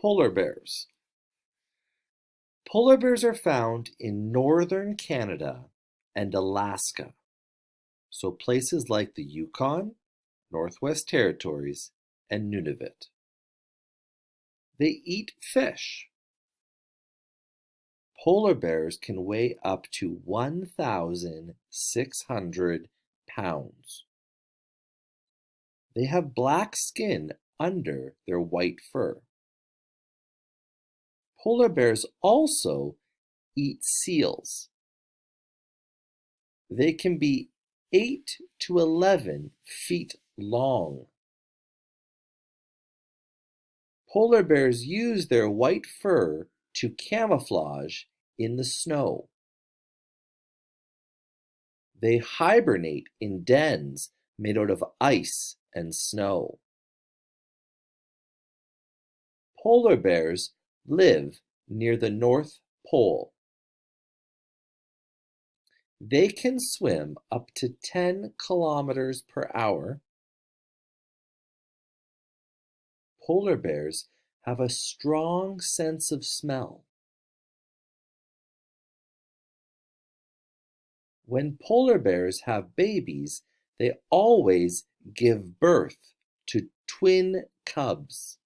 Polar bears. Polar bears are found in northern Canada and Alaska, so places like the Yukon, Northwest Territories, and Nunavut. They eat fish. Polar bears can weigh up to 1,600 pounds. They have black skin under their white fur. Polar bears also eat seals. They can be 8 to 11 feet long. Polar bears use their white fur to camouflage in the snow. They hibernate in dens made out of ice and snow. Polar bears live near the North Pole. They can swim up to 10 kilometers per hour. Polar bears have a strong sense of smell. When polar bears have babies, they always give birth to twin cubs.